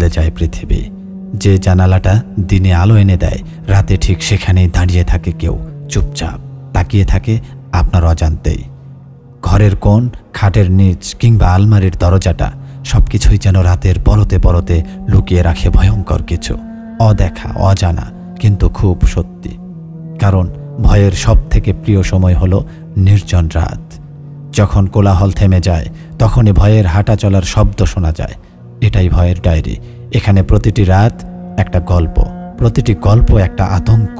বদলে যায় পৃথিবী। যে জানালাটা দিনে আলো এনে দেয়, রাতে ঠিক সেখানেই দাঁড়িয়ে থাকে কেউ, চুপচাপ তাকিয়ে থাকে আপনার অজান্তেই। ঘরের কোণ, খাটের নিচ কিংবা আলমারির দরজাটা সবকিছুই যেন রাতের পরতে পরতে লুকিয়ে রাখে ভয়ঙ্কর কিছু, অদেখা, অজানা, কিন্তু খুব সত্যি। কারণ ভয়ের সব থেকে প্রিয় সময় হলো নির্জন রাত। যখন কোলাহল থেমে যায়, তখনই ভয়ের হাঁটা চলার শব্দ শোনা যায়। এটাই ভয়ের ডায়েরি। এখানে প্রতিটি রাত একটা গল্প, প্রতিটি গল্প একটা আতঙ্ক,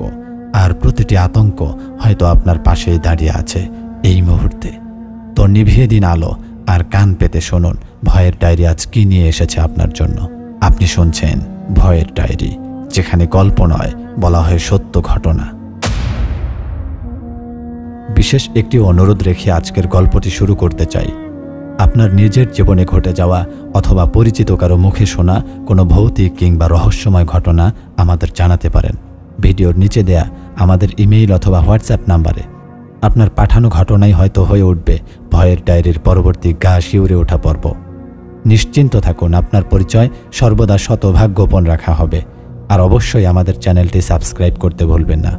আর প্রতিটি আতঙ্ক হয়তো আপনার পাশেই দাঁড়িয়ে আছে এই মুহূর্তে। তো নিভিয়ে দিন আলো আর কান পেতে শুনুন ভয়ের ডায়েরি আজ কি নিয়ে এসেছে আপনার জন্য। আপনি শুনছেন ভয়ের ডায়েরি, যেখানে গল্প নয়, বলা হয় সত্য ঘটনা। বিশেষ একটি অনুরোধ রেখে আজকের গল্পটি শুরু করতে চাই। আপনার নিজের জীবনে ঘটে যাওয়া অথবা পরিচিত কারো মুখে শোনা কোনো ভৌতিক কিংবা রহস্যময় ঘটনা আমাদের জানাতে পারেন ভিডিওর নিচে দেয়া আমাদের ইমেইল অথবা হোয়াটসঅ্যাপ নাম্বারে। আপনার পাঠানো ঘটনাই হয়তো হয়ে উঠবে ভয়ের ডায়েরির পরবর্তী গা শিউরে ওঠা পর্ব। নিশ্চিন্ত থাকুন, আপনার পরিচয় সর্বদা শতভাগ গোপন রাখা হবে। আর অবশ্যই আমাদের চ্যানেলটি সাবস্ক্রাইব করতে ভুলবেন না।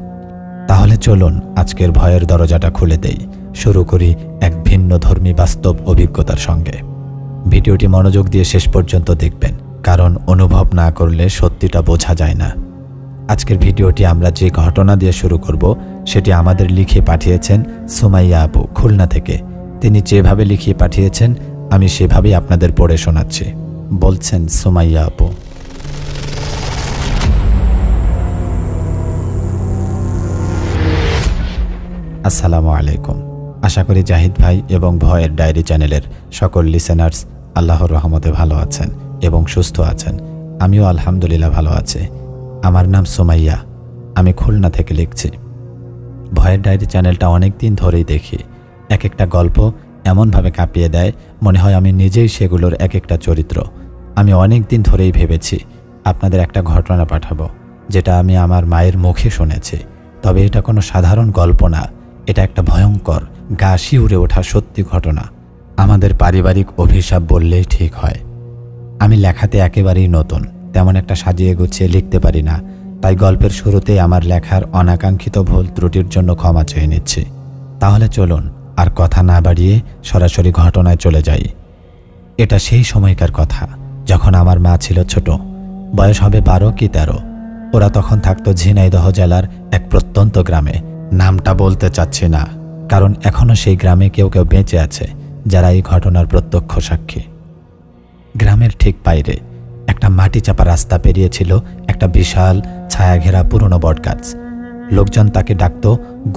তাহলে চলুন আজকের ভয়ের দরজাটা খুলে দেই। শুরু করি এক ভিন্ন ধর্মী বাস্তব অভিজ্ঞতার সঙ্গে। ভিডিওটি মনোযোগ দিয়ে শেষ পর্যন্ত দেখবেন, কারণ অনুভব না করলে সত্যিটা বোঝা যায় না। আজকের ভিডিওটি আমরা যে ঘটনা দিয়ে শুরু করব সেটি আমাদের লিখে পাঠিয়েছেন সুমাইয়া আপু, খুলনা থেকে। তিনি যেভাবে লিখিয়ে পাঠিয়েছেন আমি সেভাবেই আপনাদের পড়ে শোনাচ্ছি। বলছেন সুমাইয়া আপু, আসসালামু আলাইকুম। আশা করি জাহিদ ভাই এবং ভয়ের ডায়েরি চ্যানেলের সকল লিসেনার্স আল্লাহর রহমতে ভালো আছেন এবং সুস্থ আছেন। আমিও আলহামদুলিল্লাহ ভালো আছি। আমার নাম সুমাইয়া, আমি খুলনা থেকে লিখছি। ভয়ের ডায়েরি চ্যানেলটা অনেক দিন ধরেই দেখি। এক একটা গল্প এমনভাবে কাঁপিয়ে দেয়, মনে হয় আমি নিজেই সেগুলোর এক একটা চরিত্র। আমি অনেক দিন ধরেই ভেবেছি আপনাদের একটা ঘটনা পাঠাবো, যেটা আমি আমার মায়ের মুখে শুনেছি। তবে এটা কোনো সাধারণ গল্প না, এটা একটা ভয়ঙ্কর, গা শিউরে ওঠা সত্যি ঘটনা। আমাদের পারিবারিক অভিশাপ বললেই ঠিক হয়। আমি লেখাতে একেবারেই নতুন, তেমন একটা সাজিয়ে গুছিয়ে লিখতে পারি না। তাই গল্পের শুরুতেই আমার লেখার অনাকাঙ্ক্ষিত ভুল ত্রুটির জন্য ক্ষমা চেয়ে নিচ্ছি। তাহলে চলুন আর কথা না বাড়িয়ে সরাসরি ঘটনায় চলে যাই। এটা সেই সময়কার কথা যখন আমার মা ছিল ছোট, বয়স হবে 12 কি 13। ওরা তখন থাকতো ঝিনাইদহ জেলার এক প্রত্যন্ত গ্রামে। নামটা বলতে চাচ্ছি না, কারণ এখনও সেই গ্রামে কেউ কেউ বেঁচে আছে যারা এই ঘটনার প্রত্যক্ষ সাক্ষী। গ্রামের ঠিক বাইরে একটা মাটি চাপা রাস্তা পেরিয়েছিল একটা বিশাল ছায়া ঘেরা পুরনো বটগাছ। লোকজন তাকে ডাকত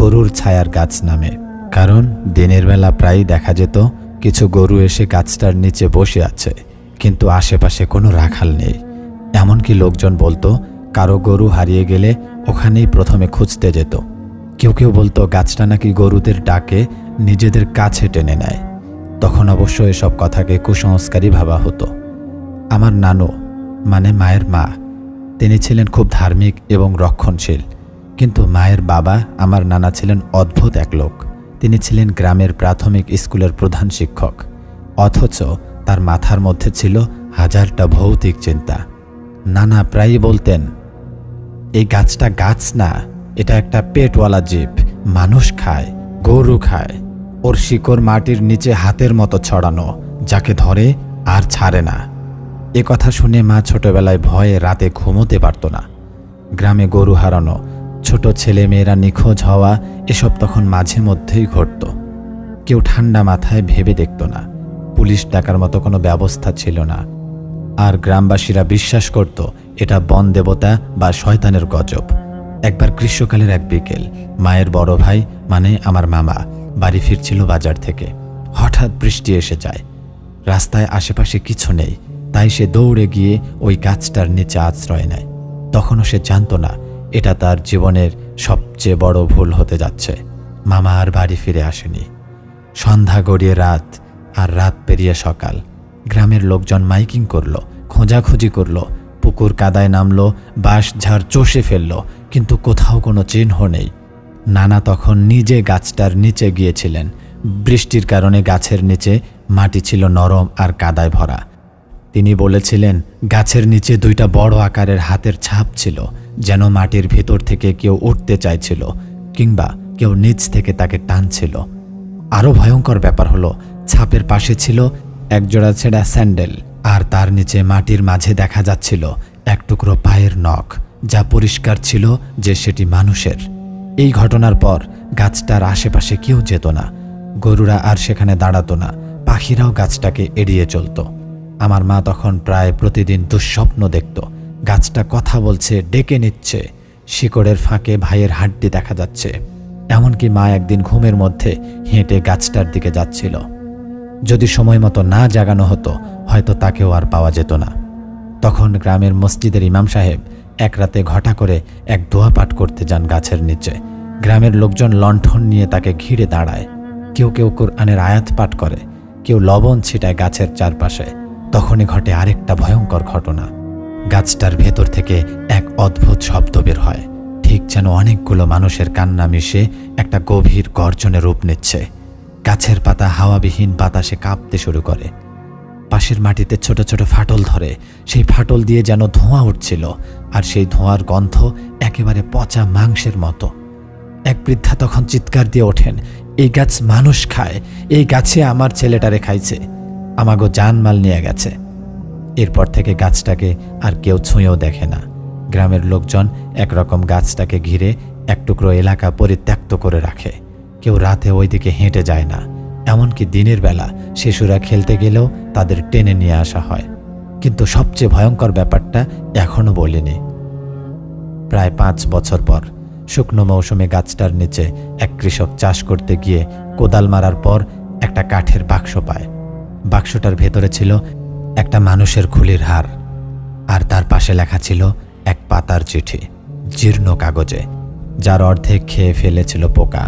গরুর ছায়ার গাছ নামে, কারণ দিনের বেলা প্রায়ই দেখা যেত কিছু গরু এসে গাছটার নিচে বসে আছে, কিন্তু আশেপাশে কোনো রাখাল নেই। এমনকি লোকজন বলতো কারো গরু হারিয়ে গেলে ওখানেই প্রথমে খুঁজতে যেত। কেউ কেউ বলতো গাছটা নাকি গরুদের ডাকে নিজেদের কাছে টেনে নেয়। তখন অবশ্য এসব কথাকে কুসংস্কারই ভাবা হতো। আমার নানু, মানে মায়ের মা, তিনি ছিলেন খুব ধার্মিক এবং রক্ষণশীল। কিন্তু মায়ের বাবা, আমার নানা, ছিলেন অদ্ভুত এক লোক। তিনি ছিলেন গ্রামের প্রাথমিক স্কুলের প্রধান শিক্ষক, অথচ তার মাথার মধ্যে ছিল হাজারটা ভৌতিক চিন্তা। নানা প্রায়ই বলতেন, এই গাছটা গাছ না, এটা একটা পেটওয়ালা জীব, মানুষ খায়, গরু খায়। ওর শিকড় মাটির নিচে হাতের মতো ছড়ানো, যাকে ধরে আর ছাড়ে না। এ কথা শুনে মা ছোটবেলায় ভয়ে রাতে ঘুমোতে পারত না। গ্রামে গরু হারানো, ছোট ছেলে মেয়েরা নিখোঁজ হওয়া, এসব তখন মাঝে মধ্যেই ঘটত। কেউ ঠান্ডা মাথায় ভেবে দেখত না। পুলিশ ডাকার মতো কোনো ব্যবস্থা ছিল না। আর গ্রামবাসীরা বিশ্বাস করত এটা বন দেবতা বা শয়তানের গজব। একবার গ্রীষ্মকালের এক বিকেল, মায়ের বড় ভাই, মানে আমার মামা, বাড়ি ফিরছিল বাজার থেকে। হঠাৎ বৃষ্টি এসে যায়। রাস্তায় আশেপাশে কিছু নেই, তাই সে দৌড়ে গিয়ে ওই গাছটার নিচে আশ্রয় নেয়। তখনও সে জানত না এটা তার জীবনের সবচেয়ে বড় ভুল হতে যাচ্ছে। মামা আর বাড়ি ফিরে আসেনি। সন্ধ্যা গড়িয়ে রাত, আর রাত পেরিয়ে সকাল। গ্রামের লোকজন মাইকিং করলো, খোঁজাখুঁজি করলো, পুকুর কাদায় নামলো, বাঁশ ঝাড় চষে ফেললো, কিন্তু কোথাও কোনো চিহ্ন নেই। নানা তখন নিজে গাছটার নিচে গিয়েছিলেন। বৃষ্টির কারণে গাছের নিচে মাটি ছিল নরম আর কাদায় ভরা। তিনি বলেছিলেন, গাছের নিচে 2টা বড় আকারের হাতের ছাপ ছিল, যেন মাটির ভেতর থেকে কেউ উঠতে চাইছিল কিংবা কেউ নিচ থেকে তাকে টানছিল। আরও ভয়ঙ্কর ব্যাপার হলো, ছাপের পাশে ছিল একজোড়া ছেঁড়া স্যান্ডেল, আর তার নিচে মাটির মাঝে দেখা যাচ্ছিল এক টুকরো পায়ের নখ, যা পরিষ্কার ছিল যে সেটি মানুষের। এই ঘটনার পর গাছটার আশেপাশে কেউ যেত না, গরুরা আর সেখানে দাঁড়াতো না, পাখিরাও গাছটাকে এড়িয়ে চলত। আমার মা তখন প্রায় প্রতিদিন দুঃস্বপ্ন দেখত, গাছটা কথা বলছে, ডেকে নিচ্ছে, শিকড়ের ফাঁকে ভাইয়ের হাড্ডি দেখা যাচ্ছে। এমনকি মা একদিন ঘুমের মধ্যে হেঁটে গাছটার দিকে যাচ্ছিল। যদি সময় মতো না জাগানো হতো, হয়তো তাকেও আর পাওয়া যেত না। তখন গ্রামের মসজিদের ইমাম সাহেব এক রাতে ঘটা করে এক দোয়া পাঠ করতে যান গাছের নিচে। গ্রামের লোকজন লণ্ঠন নিয়ে তাকে ঘিরে দাঁড়ায়। কেউ কেউ কোরআনের আয়াত পাঠ করে, কেউ লবণ ছিটায় গাছের চারপাশে। তখনই ঘটে আরেকটা ভয়ঙ্কর ঘটনা। গাছটার ভেতর থেকে এক অদ্ভুত শব্দ বের হয়, ঠিক যেন অনেকগুলো মানুষের কান্না মিশে একটা গভীর গর্জনে রূপ নিচ্ছে। গাছের পাতা হাওয়াবিহীন বাতাসে কাঁপতে শুরু করে। পাশের মাটিতে ছোট ছোট ফাটল ধরে, সেই ফাটল দিয়ে যেন ধোঁয়া উঠছিল, আর সেই ধোঁয়ার গন্ধ একেবারে পচা মাংসের মতো। এক বৃদ্ধা তখন চিৎকার দিয়ে ওঠেন, এই গাছ মানুষ খায়, এই গাছে আমার ছেলেটারে খাইছে, আমাগো জানমাল নিয়ে গেছে। এরপর থেকে গাছটাকে আর কেউ ছুঁয়েও দেখে না। গ্রামের লোকজন একরকম গাছটাকে ঘিরে এক টুকরো এলাকা পরিত্যক্ত করে রাখে। কেউ রাতে ওইদিকে হেঁটে যায় না, এমনকি দিনের বেলা শিশুরা খেলতে গেলেও তাদের টেনে নিয়ে আসা হয়। কিন্তু সবচেয়ে ভয়ঙ্কর ব্যাপারটা এখনও বলিনি। প্রায় 5 বছর পর শুকনো মৌসুমে গাছটার নিচে এক কৃষক চাষ করতে গিয়ে কোদাল মারার পর একটা কাঠের বাক্স পায়। বাক্সটার ভেতরে ছিল একটা মানুষের খুলির হার, আর তার পাশে লেখা ছিল এক পাতার চিঠি, জীর্ণ কাগজে, যার অর্ধেক খেয়ে ফেলেছিল পোকা।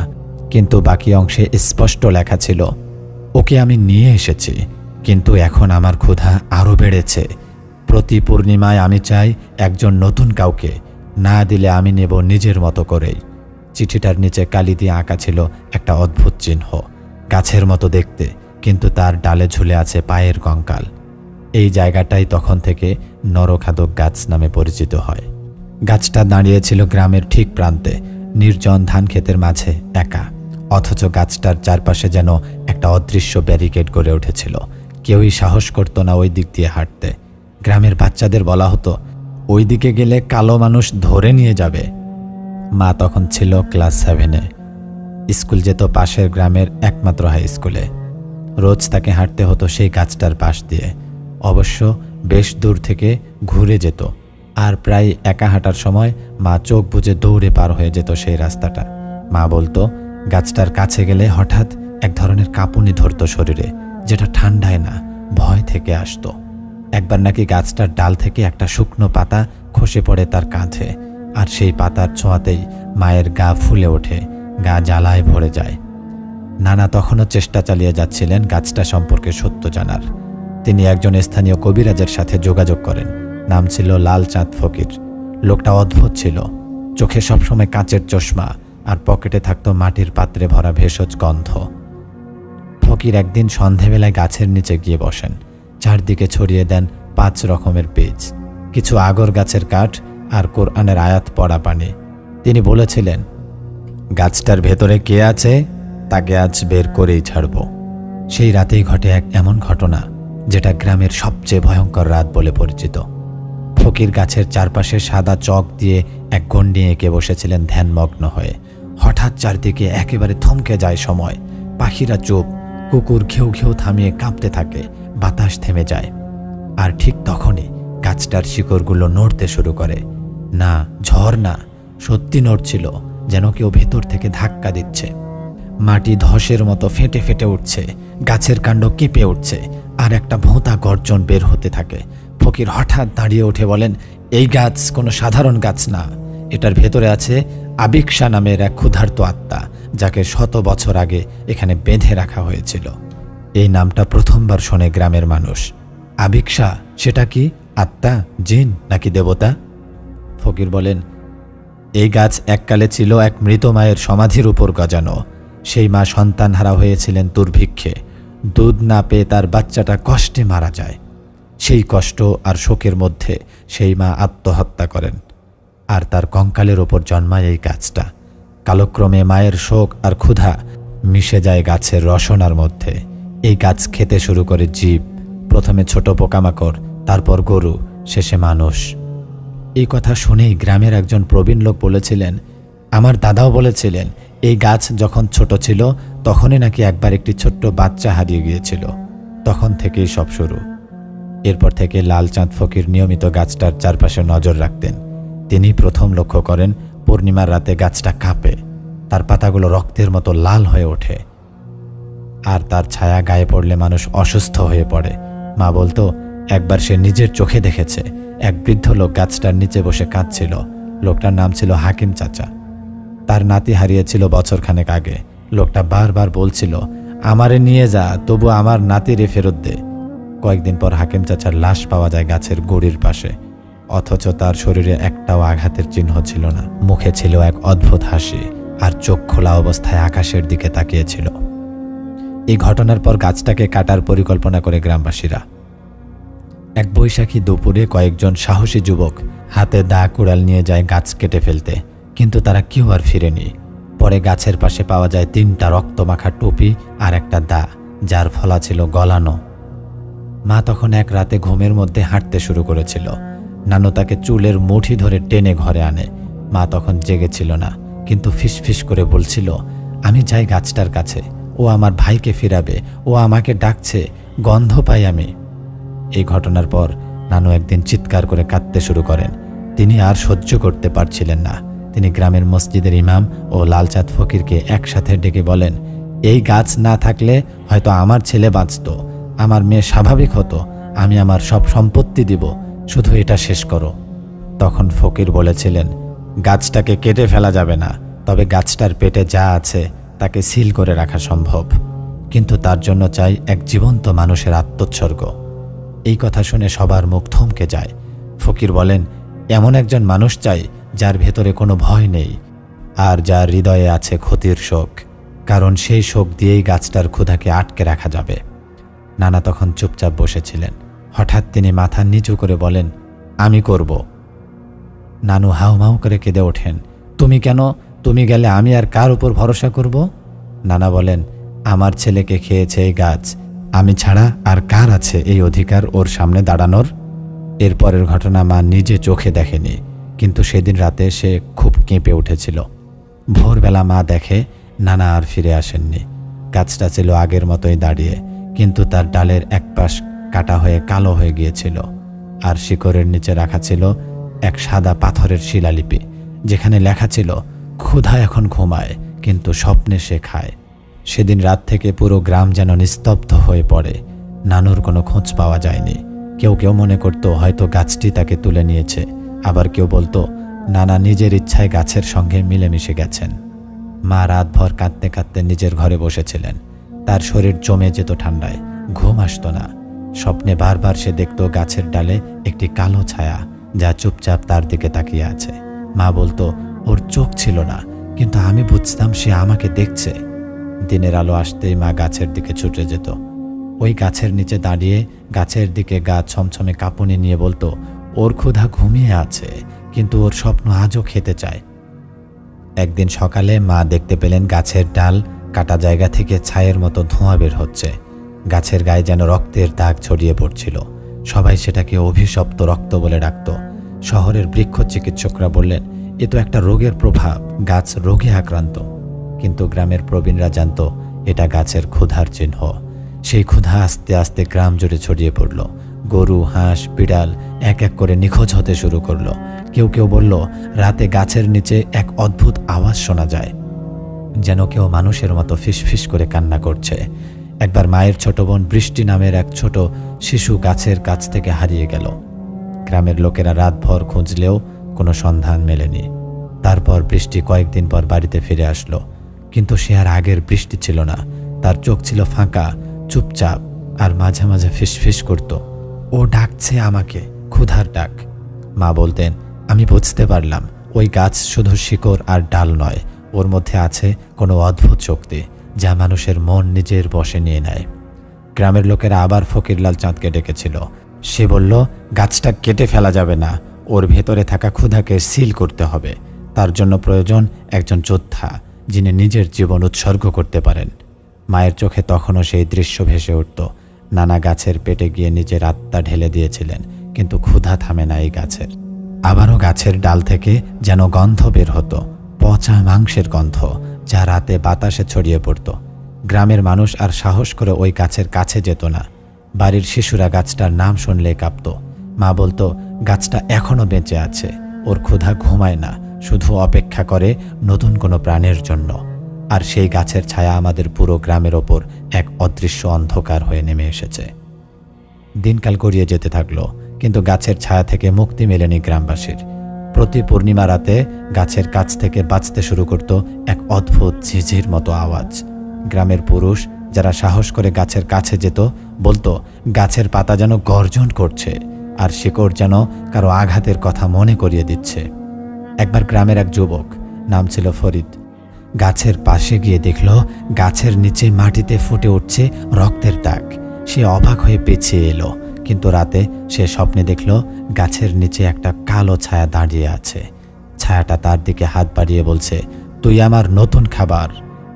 কিন্তু বাকি অংশে স্পষ্ট লেখা ছিল, ওকে আমি নিয়ে এসেছি, কিন্তু এখন আমার ক্ষুধা আরও বেড়েছে। প্রতি পূর্ণিমায় আমি চাই একজন নতুন কাউকে, না দিলে আমি নেব নিজের মতো করেই। চিঠিটার নিচে কালি দিয়ে আঁকা ছিল একটা অদ্ভুত চিহ্ন, গাছের মতো দেখতে, কিন্তু তার ডালে ঝুলে আছে পায়ের কঙ্কাল। এই জায়গাটাই তখন থেকে নরখাদক গাছ নামে পরিচিত হয়। গাছটা দাঁড়িয়েছিল গ্রামের ঠিক প্রান্তে, নির্জন ধান ক্ষেতের মাঝে একা, অথচ গাছটার চারপাশে যেন একটা অদৃশ্য ব্যারিকেড গড়ে উঠেছিল। কেউই সাহস করতো না ওই দিক দিয়ে হাঁটতে। গ্রামের বাচ্চাদের বলা হতো, ওই দিকে গেলে কালো মানুষ ধরে নিয়ে যাবে। মা তখন ছিল ক্লাস 7-এ, স্কুল যেত পাশের গ্রামের একমাত্র হাই স্কুলে। রোজ তাকে হাঁটতে হতো সেই গাছটার পাশ দিয়ে, অবশ্য বেশ দূর থেকে ঘুরে যেত। আর প্রায় একা হাঁটার সময় মা চোখ বুজে দৌড়ে পার হয়ে যেত সেই রাস্তাটা। মা বলতো, গাছটার কাছে গেলে হঠাৎ এক ধরনের কাঁপুনি ধরতো শরীরে, যেটা ঠান্ডায় না, ভয় থেকে আসতো। একবার নাকি গাছটার ডাল থেকে একটা শুকনো পাতা খসে পড়ে তার কাঁধে, আর সেই পাতার ছোঁয়াতেই মায়ের গা ফুলে ওঠে, গা জ্বালায় ভরে যায়। নানা তখনও চেষ্টা চালিয়ে যাচ্ছিলেন গাছটা সম্পর্কে সত্য জানার। তিনি একজন স্থানীয় কবিরাজের সাথে যোগাযোগ করেন। নাম ছিল লালচাঁদ ফকির। লোকটা অদ্ভুত ছিল, চোখে সবসময় কাঁচের চশমা, আর পকেটে থাকতো মাটির পাত্রে ভরা ভেষজ গন্ধ। ফকির একদিন সন্ধেবেলায় গাছের নিচে গিয়ে বসেন, চারদিকে ছড়িয়ে দেন 5 রকমের বীজ, কিছু আগর গাছের কাঠ, আর কোরআনের আয়াত পড়া পানি। তিনি বলেছিলেন, গাছটার ভেতরে কে আছে তাকে আজ বের করেই ছাড়ব। সেই রাতেই ঘটে এক এমন ঘটনা যেটা গ্রামের সবচেয়ে ভয়ঙ্কর রাত বলে পরিচিত। ফকির গাছের চারপাশে সাদা চক দিয়ে এক গণ্ডি এঁকে বসেছিলেন ধ্যানমগ্ন হয়ে। হঠাৎ চারদিকে একেবারে থমকে যায় সময়, পাখিরা চুপ, কুকুর ঘেউ ঘেউ থামিয়ে কাঁপতে থাকে, বাতাস থেমে যায়। আর ঠিক তখনই গাছটার শিকড়গুলো নড়তে শুরু করে। না, ঝড় না, সত্যি নড়ছিল, যেন কেউ ভেতর থেকে ধাক্কা দিচ্ছে। মাটি ধসের মতো ফেটে ফেটে উঠছে, গাছের কাণ্ড কেঁপে উঠছে, আর একটা ভোঁতা গর্জন বের হতে থাকে। ফকির হঠাৎ দাঁড়িয়ে উঠে বলেন, এই গাছ কোনো সাধারণ গাছ না, এটার ভেতরে আছে আবিকশা নামের এক ক্ষুধার্ত আত্মা, যাকে 100 বছর আগে এখানে বেঁধে রাখা হয়েছিল। এই নামটা প্রথমবার শোনে গ্রামের মানুষ। আবিকশা, সেটা কি আত্মা, জিন নাকি দেবতা? ফকির বলেন, এই গাছ এককালে ছিল এক মৃত মায়ের সমাধির উপর গজানো। সেই মা সন্তানহারা হয়েছিলেন দুর্ভিক্ষে, দুধ না পেয়ে তার বাচ্চাটা কষ্টে মারা যায়। সেই কষ্ট আর শোকের মধ্যে সেই মা আত্মহত্যা করেন, আর তার কঙ্কালের ওপর জন্মায় এই গাছটা। কালক্রমে মায়ের শোক আর ক্ষুধা মিশে যায় গাছের রসনার মধ্যে। এই গাছ খেতে শুরু করে জীব, প্রথমে ছোট পোকামাকড়, তারপর গরু, শেষে মানুষ। এই কথা শুনেই গ্রামের একজন প্রবীণ লোক বলেছিলেন, আমার দাদাও বলেছিলেন এই গাছ যখন ছোট ছিল তখনই নাকি একবার একটি ছোট্ট বাচ্চা হারিয়ে গিয়েছিল। তখন থেকেই সব শুরু। এরপর থেকে লালচাঁদ ফকির নিয়মিত গাছটার চারপাশে নজর রাখতেন। তিনি প্রথম লক্ষ্য করেন পূর্ণিমার রাতে গাছটা কাঁপে, তার পাতাগুলো রক্তের মতো লাল হয়ে ওঠে, আর তার ছায়া গায়ে পড়লে মানুষ অসুস্থ হয়ে পড়ে। মা বলতো একবার সে নিজের চোখে দেখেছে এক বৃদ্ধ লোক গাছটার নিচে বসে কাঁদছিল। লোকটার নাম ছিল হাকিম চাচা। তার নাতি হারিয়েছিল বছরখানেক আগে। লোকটা বারবার বলছিল, আমারে নিয়ে যা, তবু আমার নাতিরে ফেরত দে। কয়েকদিন পর হাকিম চাচার লাশ পাওয়া যায় গাছের গুড়ির পাশে, অথচ তার শরীরে একটাও আঘাতের চিহ্ন ছিল না। মুখে ছিল এক অদ্ভুত হাসি, আর চোখ খোলা অবস্থায় আকাশের দিকে তাকিয়েছিল। এই ঘটনার পর গাছটাকে কাটার পরিকল্পনা করে গ্রামবাসীরা। এক বৈশাখী দুপুরে কয়েকজন সাহসী যুবক হাতে দা কুড়াল নিয়ে যায় গাছ কেটে ফেলতে, কিন্তু তারা কেউ আর ফিরেনি। পরে গাছের পাশে পাওয়া যায় 3টা রক্তমাখা টুপি আর একটা দা, যার ফলা ছিল গলানো। মা তখন এক রাতে ঘুমের মধ্যে হাঁটতে শুরু করেছিল। নানু তাকে চুলের মুঠি ধরে টেনে ঘরে আনে। মা তখন জেগেছিল না, কিন্তু ফিসফিস করে বলছিল, আমি যাই গাছটার কাছে, ও আমার ভাইকে ফিরাবে, ও আমাকে ডাকছে, গন্ধ পাই আমি। এই ঘটনার পর নানু একদিন চিৎকার করে কাঁদতে শুরু করেন। তিনি আর সহ্য করতে পারছিলেন না। তিনি গ্রামের মসজিদের ইমাম ও লালচাঁদ ফকিরকে একসাথে ডেকে বলেন, এই গাছ না থাকলে হয়তো আমার ছেলে বাঁচত, আমার মেয়ে স্বাভাবিক হতো, আমি আমার সব সম্পত্তি দিব, শুধু এটা শেষ করো। তখন ফকির বলেছিলেন, গাছটাকে কেটে ফেলা যাবে না, তবে গাছটার পেটে যা আছে তাকে সিল করে রাখা সম্ভব, কিন্তু তার জন্য চাই এক জীবন্ত মানুষের আত্মোৎসর্গ। এই কথা শুনে সবার মুখ থমকে যায়। ফকির বলেন, এমন একজন মানুষ চাই যার ভেতরে কোনো ভয় নেই, আর যার হৃদয়ে আছে ক্ষতির শোক, কারণ সেই শোক দিয়েই গাছটার ক্ষুধাকে আটকে রাখা যাবে। নানা তখন চুপচাপ বসেছিলেন। হঠাৎ তিনি মাথা নিচু করে বলেন, আমি করব। নানু হাউমাউ করে কেঁদে ওঠেন, তুমি কেন? তুমি গেলে আমি আর কার উপর ভরসা করব? নানা বলেন, আমার ছেলেকে খেয়েছে এই গাছ, আমি ছাড়া আর কার আছে এই অধিকার ওর সামনে দাঁড়ানোর? এরপরের ঘটনা মা নিজে চোখে দেখেনি, কিন্তু সেদিন রাতে সে খুব কেঁপে উঠেছিল। ভোরবেলা মা দেখে নানা আর ফিরে আসেননি। গাছটা ছিল আগের মতোই দাঁড়িয়ে, কিন্তু তার ডালের এক পাশ কাটা হয়ে কালো হয়ে গিয়েছিল, আর শিকড়ের নিচে রাখা ছিল এক সাদা পাথরের শিলালিপি, যেখানে লেখা ছিল, ক্ষুধা এখন ঘুমায়, কিন্তু স্বপ্নে সে খায়। সেদিন রাত থেকে পুরো গ্রাম যেন নিস্তব্ধ হয়ে পড়ে। নানুর কোনো খোঁজ পাওয়া যায়নি। কেউ কেউ মনে করত হয়তো গাছটি তাকে তুলে নিয়েছে, আবার কেউ বলতো নানা নিজের ইচ্ছায় গাছের সঙ্গে মিলেমিশে গেছেন। মা রাতভর কাঁদতে কাঁদতে নিজের ঘরে বসেছিলেন। তার শরীর জমে যেত ঠান্ডায়, ঘুম আসতো না। স্বপ্নে বারবার সে দেখত গাছের ডালে একটি কালো ছায়া, যা চুপচাপ তার দিকে তাকিয়ে আছে। মা বলতো, ওর চোখ ছিল না, কিন্তু আমি বুঝতাম সে আমাকে দেখছে। দিনের আলো আসতেই মা গাছের দিকে ছুটে যেত। ওই গাছের নিচে দাঁড়িয়ে গাছের দিকে গা ছমছমে কাঁপুনি নিয়ে বলতো, ওর ক্ষুধা ঘুমিয়ে আছে, কিন্তু ওর স্বপ্ন আজও খেতে চায়। একদিন সকালে মা দেখতে পেলেন গাছের ডাল কাটা জায়গা থেকে ছায়ের মতো ধোঁয়া বের হচ্ছে। গাছের গায়ে যেন রক্তের দাগ ছড়িয়ে পড়ছিল। সবাই সেটাকে অভিশপ্ত রক্ত বলে ডাকত। শহরের বৃক্ষ চিকিৎসকরা বললেন, এ তো একটা রোগের প্রভাব, গাছ রোগে আক্রান্ত। কিন্তু গ্রামের প্রবীণরা জানত এটা গাছের ক্ষুধার চিহ্ন। সেই ক্ষুধা আস্তে আস্তে গ্রাম জুড়ে ছড়িয়ে পড়ল। গরু, হাঁস, বিড়াল এক এক করে নিখোঁজ হতে শুরু করলো। কেউ কেউ বলল, রাতে গাছের নিচে এক অদ্ভুত আওয়াজ শোনা যায়, যেন কেউ মানুষের মতো ফিসফিস করে কান্না করছে। একবার মায়ের ছোট বোন বৃষ্টি নামের এক ছোট শিশু গাছের কাছ থেকে হারিয়ে গেল। গ্রামের লোকেরা রাতভর খুঁজলেও কোনো সন্ধান মেলেনি। তারপর বৃষ্টি কয়েকদিন পর বাড়িতে ফিরে আসলো, কিন্তু সে আর আগের বৃষ্টি ছিল না। তার চোখ ছিল ফাঁকা, চুপচাপ, আর মাঝে মাঝে ফিসফিস করত, ও ডাকছে আমাকে, ক্ষুধার ডাক। মা বলতেন, আমি বুঝতে পারলাম ওই গাছ শুধু শিকড় আর ডাল নয়, ওর মধ্যে আছে কোনো অদ্ভুত শক্তি, যা মানুষের মন নিজের বশে নিয়ে নেয়। গ্রামের লোকেরা আবার ফকিরলাল চাঁদকে ডেকেছিল। সে বলল, গাছটা কেটে ফেলা যাবে না, ওর ভেতরে থাকা ক্ষুধাকে সিল করতে হবে। তার জন্য প্রয়োজন একজন যোদ্ধা, যিনি নিজের জীবন উৎসর্গ করতে পারেন। মায়ের চোখে তখনও সেই দৃশ্য ভেসে উঠত। নানা গাছের পেটে গিয়ে নিজের আত্মা ঢেলে দিয়েছিলেন, কিন্তু ক্ষুধা থামে না এই গাছের। আবারও গাছের ডাল থেকে যেন গন্ধ বের হতো, পচা মাংসের গন্ধ, যা রাতে বাতাসে ছড়িয়ে পড়ত। গ্রামের মানুষ আর সাহস করে ওই গাছের কাছে যেত না। বাড়ির শিশুরা গাছটার নাম শুনলেই কাঁপত। মা বলতো, গাছটা এখনও বেঁচে আছে, ওর ক্ষুধা ঘুমায় না, শুধু অপেক্ষা করে নতুন কোনো প্রাণের জন্য। আর সেই গাছের ছায়া আমাদের পুরো গ্রামের ওপর এক অদৃশ্য অন্ধকার হয়ে নেমে এসেছে। দিনকাল গড়িয়ে যেতে থাকলো, কিন্তু গাছের ছায়া থেকে মুক্তি মেলেনি গ্রামবাসীর। প্রতি পূর্ণিমা রাতে গাছের কাছ থেকে বাজতে শুরু করত এক অদ্ভুত ঝিঝির মতো আওয়াজ। গ্রামের পুরুষ যারা সাহস করে গাছের কাছে যেত বলতো, গাছের পাতা যেন গর্জন করছে, আর শিকড় যেন কারো আঘাতের কথা মনে করিয়ে দিচ্ছে। একবার গ্রামের এক যুবক, নাম ছিল ফরিদ, গাছের পাশে গিয়ে দেখল গাছের নিচে মাটিতে ফুটে উঠছে রক্তের দাগ। সে অবাক হয়ে পেছিয়ে এলো, কিন্তু রাতে সে স্বপ্নে দেখল গাছের নিচে একটা কালো ছায়া দাঁড়িয়ে আছে। ছায়াটা তার দিকে হাত বাড়িয়ে বলছে, তুই আমার নতুন খাবার।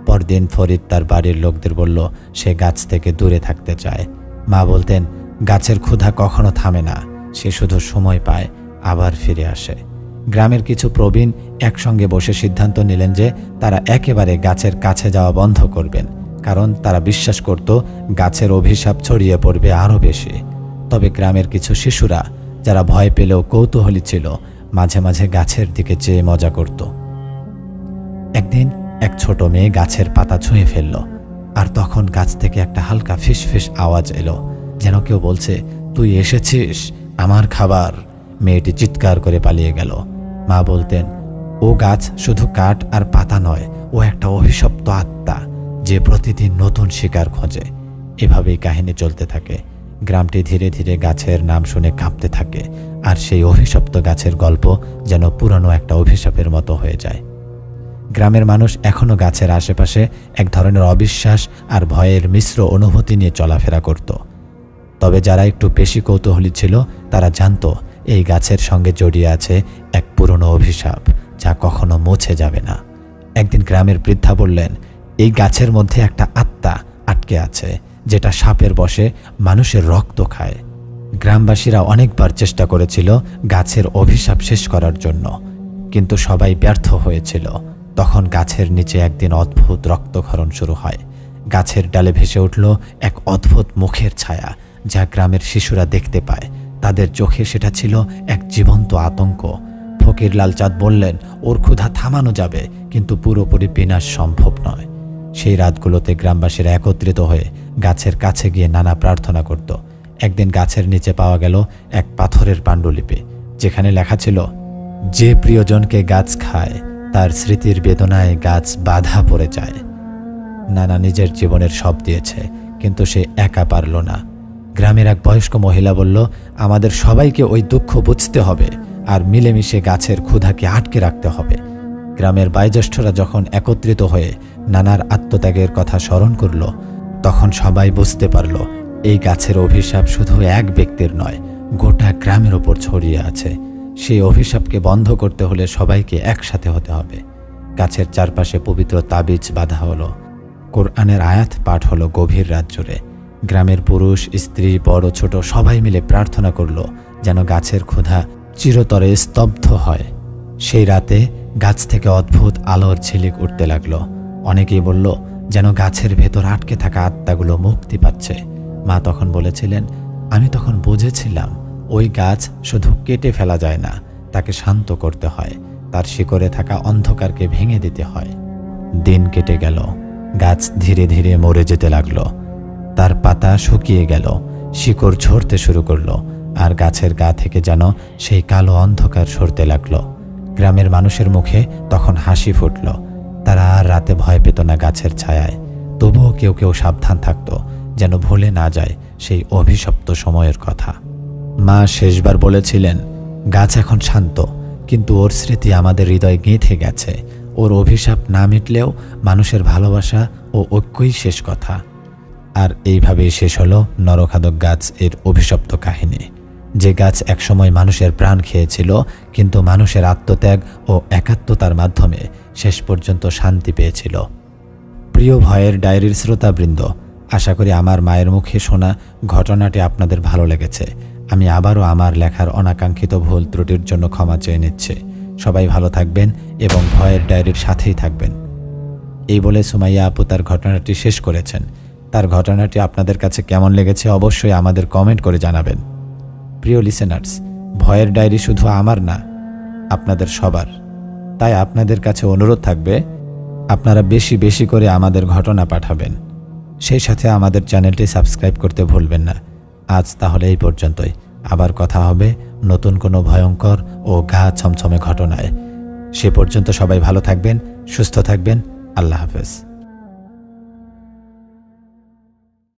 পরদিন ফরিদ তার বাড়ির লোকদের বলল সে গাছ থেকে দূরে থাকতে চায়। মা বলতেন, গাছের ক্ষুধা কখনো থামে না, সে শুধু সময় পায়, আবার ফিরে আসে। গ্রামের কিছু প্রবীণ একসঙ্গে বসে সিদ্ধান্ত নিলেন যে তারা একেবারে গাছের কাছে যাওয়া বন্ধ করবেন, কারণ তারা বিশ্বাস করত গাছের অভিশাপ ছড়িয়ে পড়বে আরও বেশি। তবে গ্রামের কিছু শিশুরা, যারা ভয় পেলেও কৌতূহলী ছিল, মাঝে মাঝে গাছের দিকে চেয়ে মজা করত। একদিন এক ছোট মেয়ে গাছের পাতা ছুঁয়ে ফেলল, আর তখন গাছ থেকে একটা হালকা ফিসফিস আওয়াজ এলো, যেন কেউ বলছে, তুই এসেছিস, আমার খাবার। মেয়েটি চিৎকার করে পালিয়ে গেল। মা বলতেন, ও গাছ শুধু কাঠ আর পাতা নয়, ও একটা অভিশপ্ত আত্মা, যে প্রতিদিন নতুন শিকার খোঁজে। এভাবেই কাহিনী চলতে থাকে। গ্রামটি ধীরে ধীরে গাছের নাম শুনে কাঁপতে থাকে, আর সেই অভিশপ্ত গাছের গল্প যেন পুরনো একটা অভিশাপের মতো হয়ে যায়। গ্রামের মানুষ এখনও গাছের আশেপাশে এক ধরনের অবিশ্বাস আর ভয়ের মিশ্র অনুভূতি নিয়ে চলাফেরা করত। তবে যারা একটু বেশি কৌতূহলী ছিল, তারা জানত এই গাছের সঙ্গে জড়িয়ে আছে এক পুরনো অভিশাপ, যা কখনো মুছে যাবে না। একদিন গ্রামের বৃদ্ধা বললেন, এই গাছের মধ্যে একটা আত্মা আটকে আছে, যেটা সাপের বশে মানুষের রক্ত খায়। গ্রামবাসীরা অনেকবার চেষ্টা করেছিল গাছের অভিশাপ শেষ করার জন্য, কিন্তু সবাই ব্যর্থ হয়েছিল। তখন গাছের নিচে একদিন অদ্ভুত রক্তক্ষরণ শুরু হয়। গাছের ডালে ভেসে উঠল এক অদ্ভুত মুখের ছায়া, যা গ্রামের শিশুরা দেখতে পায়। তাদের চোখে সেটা ছিল এক জীবন্ত আতঙ্ক। ফকির লাল চাঁদ বললেন, ওর ক্ষুধা থামানো যাবে, কিন্তু পুরোপুরি বিনাশ সম্ভব নয়। সেই রাতগুলোতে গ্রামবাসীরা একত্রিত হয়ে গাছের কাছে গিয়ে নানা প্রার্থনা করত। একদিন গাছের নিচে পাওয়া গেল এক পাথরের পাণ্ডুলিপি, যেখানে লেখা ছিল, যে প্রিয়জনকে গাছ খায়, তার স্মৃতির বেদনায় গাছ বাধা পড়ে যায়। নানা নিজের জীবনের সব দিয়েছে, কিন্তু সে একা পারল না। গ্রামের এক বয়স্ক মহিলা বলল, আমাদের সবাইকে ওই দুঃখ বুঝতে হবে, আর মিলেমিশে গাছের ক্ষুধাকে আটকে রাখতে হবে। গ্রামের বয়োজ্যেষ্ঠরা যখন একত্রিত হয়ে নানার আত্মত্যাগের কথা স্মরণ করল, তখন সবাই বুঝতে পারল এই গাছের অভিশাপ শুধু এক ব্যক্তির নয়, গোটা গ্রামের ওপর ছড়িয়ে আছে। সেই অভিশাপকে বন্ধ করতে হলে সবাইকে একসাথে হতে হবে। গাছের চারপাশে পবিত্র তাবিজ বাঁধা হলো, কোরআনের আয়াত পাঠ হলো গভীর রাত জুড়ে। গ্রামের পুরুষ, স্ত্রী, বড় ছোট সবাই মিলে প্রার্থনা করল যেন গাছের ক্ষুধা চিরতরে স্তব্ধ হয়। সেই রাতে গাছ থেকে অদ্ভুত আলোর ঝিলিক উঠতে লাগলো। অনেকেই বলল যেন গাছের ভেতর আটকে থাকা আত্মাগুলো মুক্তি পাচ্ছে। মা তখন বলেছিলেন, আমি তখন বুঝেছিলাম ওই গাছ শুধু কেটে ফেলা যায় না, তাকে শান্ত করতে হয়, তার শিকড়ে থাকা অন্ধকারকে ভেঙে দিতে হয়। দিন কেটে গেল, গাছ ধীরে ধীরে মরে যেতে লাগলো। তার পাতা শুকিয়ে গেল, শিকড় ঝরতে শুরু করলো, আর গাছের গা থেকে যেন সেই কালো অন্ধকার সরতে লাগলো। গ্রামের মানুষের মুখে তখন হাসি ফুটল। তারা আর রাতে ভয় পেত না গাছের ছায়ায়। তবুও কেউ কেউ সাবধান থাকতো, যেন ভুলে না যায় সেই অভিশপ্ত সময়ের কথা। মা শেষবার বলেছিলেন, গাছ এখন শান্ত, কিন্তু ওর স্মৃতি আমাদের হৃদয়ে গেঁথে গেছে। ওর অভিশাপ না মিটলেও মানুষের ভালোবাসা ও ঐক্যই শেষ কথা। আর এইভাবেই শেষ হলো নরখাদক গাছ এর অভিশপ্ত কাহিনী। যে গাছ একসময় মানুষের প্রাণ খেয়েছিল, কিন্তু মানুষের আত্মত্যাগ ও একাত্মতার মাধ্যমে শেষ পর্যন্ত শান্তি পেয়েছিল। প্রিয় ভয়ের ডায়েরির শ্রোতাবৃন্দ, আশা করি আমার মায়ের মুখে শোনা ঘটনাটি আপনাদের ভালো লেগেছে। আমি আবারও আমার লেখার অনাকাঙ্ক্ষিত ভুল ত্রুটির জন্য ক্ষমা চেয়ে নিচ্ছি। সবাই ভালো থাকবেন এবং ভয়ের ডায়েরির সাথেই থাকবেন। এই বলে সুমাইয়া আপু তার ঘটনাটি শেষ করেছেন। তার ঘটনাটি আপনাদের কাছে কেমন লেগেছে অবশ্যই আমাদের কমেন্ট করে জানাবেন। প্রিয় লিসেনার্স, ভয়ের ডায়েরি শুধু আমার না, আপনাদের সবার। তাই আপনাদের কাছে অনুরোধ থাকবে, আপনারা বেশি বেশি করে আমাদের ঘটনা পাঠাবেন। সেই সাথে আমাদের চ্যানেলটি সাবস্ক্রাইব করতে ভুলবেন না। আজ তাহলে এই পর্যন্তই। আবার কথা হবে নতুন কোনো ভয়ঙ্কর ও গা ছমছমে ঘটনায়। সে পর্যন্ত সবাই ভালো থাকবেন, সুস্থ থাকবেন। আল্লাহ হাফেজ।